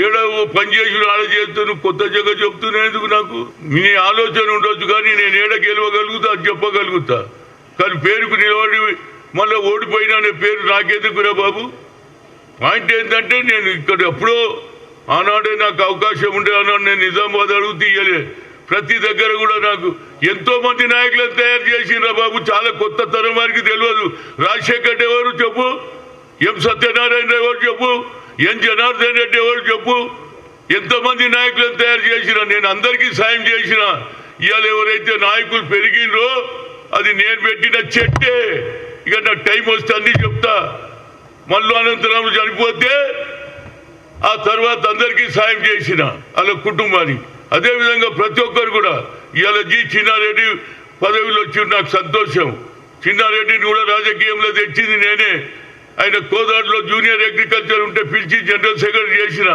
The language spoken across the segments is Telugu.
ఏడవ పనిచేసి ఆడ చేస్తాను కొత్త జగ చెప్తున్నందుకు నాకు నీ ఆలోచన ఉండొచ్చు కానీ నేను ఏడ గెలవగలుగుతా అది చెప్పగలుగుతా కానీ పేరుకు నిలబడి మళ్ళీ ఓడిపోయినా అనే పేరు నాకెందుకురా బాబు. పాయింట్ ఏంటంటే నేను ఇక్కడ ఎప్పుడో ఆనాడే నాకు అవకాశం ఉండే అన్నాడు. నేను నిజామాబాద్ అడుగు తీయలే. ప్రతి దగ్గర కూడా నాకు ఎంతో మంది నాయకులను తయారు చేసిండ్రా బాబు. చాలా కొత్త తరం వారికి తెలియదు. రాజశేఖర్ ఎవరు చెప్పు, ఎం సత్యనారాయణ ఎవరు చెప్పు, ఎన్ జనార్దన్ రెడ్డి ఎవరు చెప్పు. ఎంతోమంది నాయకులను తయారు చేసిన. నేను అందరికీ సాయం చేసిన. ఇవాళ ఎవరైతే నాయకులు పెరిగిండ్రో అది నేను పెట్టిన చెట్టే. ఇక నాకు టైం వస్తే అన్నీ చెప్తా. మళ్ళీ అనంతరం చనిపోతే ఆ తర్వాత అందరికీ సాయం చేసిన వాళ్ళ కుటుంబానికి. అదేవిధంగా ప్రతి ఒక్కరు కూడా ఇవాళ చిన్నారెడ్డి పదవిలో వచ్చి నాకు సంతోషం. చిన్నారెడ్డిని కూడా రాజకీయంలో తెచ్చింది నేనే. ఆయన కోదాడులో జూనియర్ అగ్రికల్చర్ ఉంటే పిలిచి జనరల్ సెక్రటరీ చేసిన.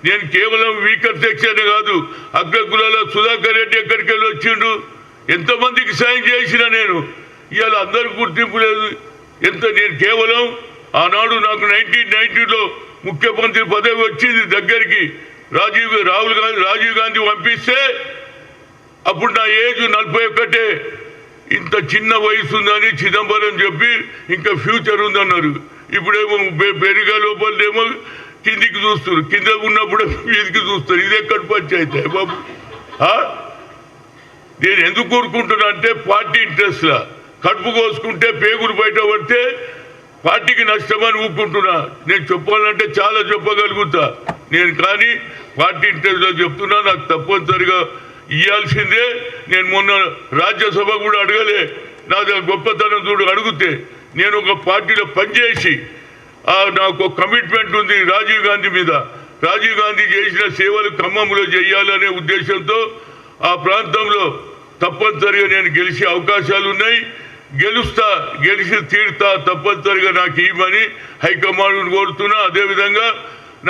నేను కేవలం వీకర్ సెక్షన్ కాదు, అగ్రకులాల సుధాకర్ రెడ్డి ఎక్కడికి వెళ్ళి వచ్చిండు. ఎంతమందికి సాయం చేసిన నేను. ఇవాళ అందరికి గుర్తింపు లేదు. నేను కేవలం ఆనాడు నాకు 1990లో ముఖ్యమంత్రి పదవి వచ్చింది దగ్గరికి. రాజీవ్ గాంధీ పంపిస్తే అప్పుడు నా ఏజ్ 41. ఇంత చిన్న వయసు ఉందని చిదంబరం చెప్పి ఇంకా ఫ్యూచర్ ఉందన్నారు. ఇప్పుడేమో పెరిగా లోపలేమో కిందికి చూస్తారు, కింద ఉన్నప్పుడు మీదికి చూస్తారు. ఇది ఎక్కడ పంచాయితీ బాబు. నేను ఎందుకు కోరుకుంటున్నా అంటే పార్టీ ఇంట్రెస్ట్లా. కడుపు కోసుకుంటే పేగులు బయట పడితే పార్టీకి నష్టమని ఊరుకుంటున్నా. నేను చెప్పాలంటే చాలా చెప్పగలుగుతా నేను, కానీ పార్టీ ఇంట్రెస్ట్లో చెప్తున్నా. నాకు తప్పనిసరిగా ఇవ్వాల్సిందే. నేను మొన్న రాజ్యసభ కూడా అడగలే. నా గొప్పతనం చూడు అడిగితే నేను ఒక పార్టీలో పనిచేసి నాకు ఒక కమిట్మెంట్ ఉంది రాజీవ్ గాంధీ మీద. రాజీవ్ గాంధీ చేసిన సేవలు ఖమ్మంలో చేయాలనే ఉద్దేశంతో ఆ ప్రాంతంలో తప్పనిసరిగా నేను గెలిచే అవకాశాలు ఉన్నాయి. గెలిచి తీరుతా. తప్పనిసరిగా నాకు ఇవ్వమని హైకమాండ్ కోరుతున్నా. అదేవిధంగా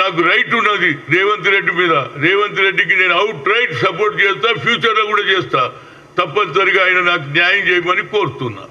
నాకు రైట్ ఉన్నది రేవంత్ రెడ్డి మీద. రేవంత్ రెడ్డికి నేను అవుట్ రైట్ సపోర్ట్ చేస్తా, ఫ్యూచర్లో కూడా చేస్తా. తప్పనిసరిగా ఆయన నాకు న్యాయం చేయమని కోరుతున్నా.